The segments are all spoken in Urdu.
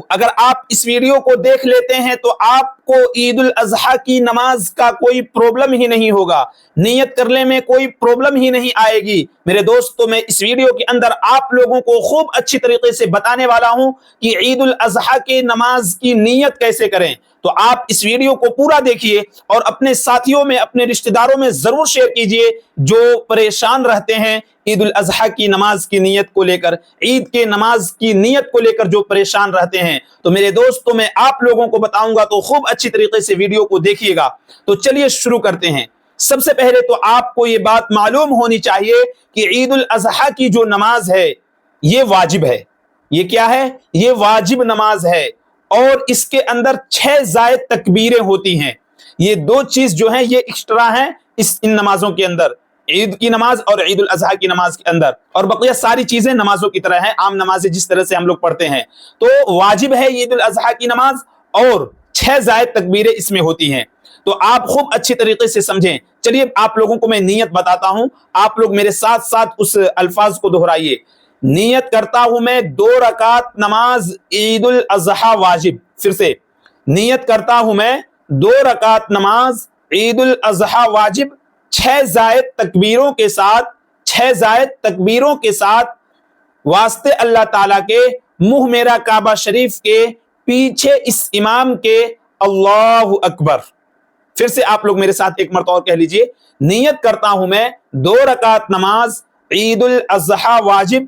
اگر آپ اس ویڈیو کو دیکھ لیتے ہیں تو آپ کو عید الاضحیٰ کی نماز کا کوئی پرابلم ہی نہیں ہوگا، نیت کرنے میں کوئی پرابلم ہی نہیں آئے گی۔ میرے دوستو، میں اس ویڈیو کے اندر آپ لوگوں کو خوب اچھی طریقے سے بتانے والا ہوں کہ عید الاضحیٰ کی نماز کی نیت کیسے کریں۔ تو آپ اس ویڈیو کو پورا دیکھیے اور اپنے ساتھیوں میں، اپنے رشتہ داروں میں ضرور شیئر کیجئے جو پریشان رہتے ہیں عید الاضحیٰ کی نماز کی نیت کو لے کر، عید کے نماز کی نیت کو لے کر جو پریشان رہتے ہیں۔ تو میرے دوستوں، میں آپ لوگوں کو بتاؤں گا تو خوب اچھی طریقے سے ویڈیو کو دیکھیے گا۔ تو چلیے شروع کرتے ہیں۔ سب سے پہلے تو آپ کو یہ بات معلوم ہونی چاہیے کہ عید الاضحیٰ کی جو نماز ہے یہ واجب ہے۔ یہ کیا ہے؟ یہ واجب نماز ہے، اور اس کے اندر 6 زائد تکبیریں ہوتی ہیں۔ یہ دو چیز جو ہیں یہ ایکسٹرا ہیں ان نمازوں کے اندر، عید کی نماز اور عید الاضحیٰ کی نماز کے اندر، اور بقیہ ساری چیزیں نمازوں کی طرح ہیں، عام نمازیں جس طرح سے ہم لوگ پڑھتے ہیں۔ تو واجب ہے عید الاضحیٰ کی نماز، اور 6 زائد تکبیریں اس میں ہوتی ہیں۔ تو آپ خوب اچھی طریقے سے سمجھیں۔ چلیے آپ لوگوں کو میں نیت بتاتا ہوں، آپ لوگ میرے ساتھ ساتھ اس الفاظ کو دہرائیے۔ نیت کرتا ہوں میں 2 رکعت نماز عید الاضحیٰ واجب۔ پھر سے نیت کرتا ہوں میں 2 رکعت نماز عید الاضحیٰ واجب، 6 زائد تکبیروں کے ساتھ، 6 زائد تکبیروں کے ساتھ، واسطے اللہ تعالیٰ کے، منہ میرا کعبہ شریف کے، پیچھے اس امام کے، اللہ اکبر۔ پھر سے آپ لوگ میرے ساتھ ایک مرتبہ اور کہہ لیجئے۔ نیت کرتا ہوں میں 2 رکعت نماز عید الاضحیٰ واجب،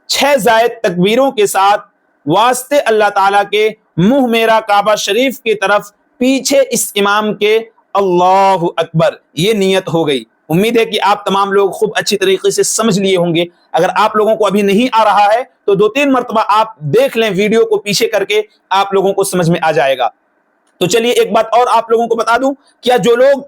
6 زائد تکبیروں کے ساتھ، واسطے اللہ تعالیٰ کے، منہ میرا کعبہ شریف کی طرف، پیچھے اس امام کے، اللہ اکبر۔ یہ نیت ہو گئی۔ امید ہے کہ آپ تمام لوگ خوب اچھی طریقے سے سمجھ لیے ہوں گے۔ اگر آپ لوگوں کو ابھی نہیں آ رہا ہے تو 2-3 مرتبہ آپ دیکھ لیں ویڈیو کو پیچھے کر کے، آپ لوگوں کو سمجھ میں آ جائے گا۔ تو چلیے ایک بات اور آپ لوگوں کو بتا دوں، کیا جو لوگ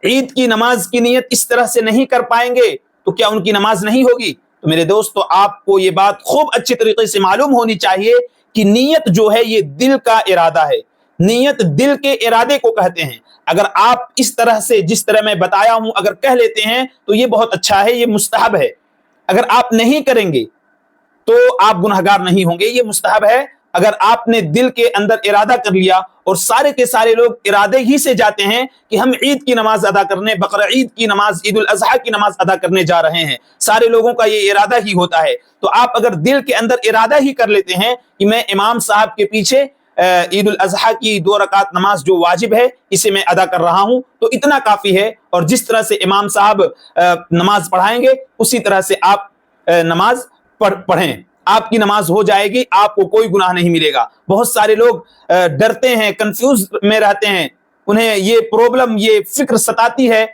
عید کی نماز کی نیت اس طرح سے نہیں کر پائیں گے تو کیا ان کی نماز نہیں ہوگی؟ تو میرے دوستو، آپ کو یہ بات خوب اچھی طریقے سے معلوم ہونی چاہیے کہ نیت جو ہے یہ دل کا ارادہ ہے۔ نیت دل کے ارادے کو کہتے ہیں۔ اگر آپ اس طرح سے جس طرح میں بتایا ہوں اگر کہہ لیتے ہیں تو یہ بہت اچھا ہے، یہ مستحب ہے۔ اگر آپ نہیں کریں گے تو آپ گنہگار نہیں ہوں گے، یہ مستحب ہے۔ اگر آپ نے دل کے اندر ارادہ کر لیا، اور سارے کے سارے لوگ ارادے ہی سے جاتے ہیں کہ ہم عید کی نماز ادا کرنے، بقرہ عید کی نماز، عید الاضحیٰ کی نماز ادا کرنے جا رہے ہیں، سارے لوگوں کا یہ ارادہ ہی ہوتا ہے۔ تو آپ اگر دل کے اندر ارادہ ہی کر لیتے ہیں کہ میں امام صاحب کے پیچھے عید الاضحیٰ کی 2 رکعت نماز جو واجب ہے اسے میں ادا کر رہا ہوں، تو اتنا کافی ہے۔ اور جس طرح سے امام صاحب نماز پڑھائیں گے اسی طرح سے آپ نماز پڑھیں، آپ کی نماز ہو جائے گی، آپ کو کوئی گناہ نہیں ملے گا۔ بہت سارے لوگ ڈرتے ہیں، کنفیوز میں رہتے ہیں، انہیں یہ پرابلم، یہ فکر ستاتی ہے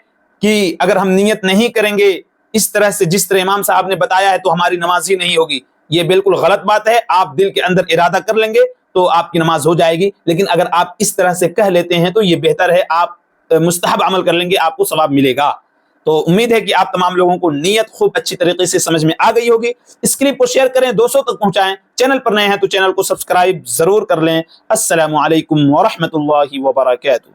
کہ اگر ہم نیت نہیں کریں گے اس طرح سے جس طرح امام صاحب نے بتایا ہے تو ہماری نماز ہی نہیں ہوگی۔ یہ بالکل غلط بات ہے۔ آپ دل کے اندر ارادہ کر لیں گے تو آپ کی نماز ہو جائے گی، لیکن اگر آپ اس طرح سے کہہ لیتے ہیں تو یہ بہتر ہے، آپ مستحب عمل کر لیں گے، آپ کو ثواب ملے گا۔ تو امید ہے کہ آپ تمام لوگوں کو نیت خوب اچھی طریقے سے سمجھ میں آ گئی ہوگی۔ اس کلپ کو شیئر کریں، دوستوں تک پہنچائیں۔ چینل پر نئے ہیں تو چینل کو سبسکرائب ضرور کر لیں۔ السلام علیکم ورحمۃ اللہ وبرکاتہ۔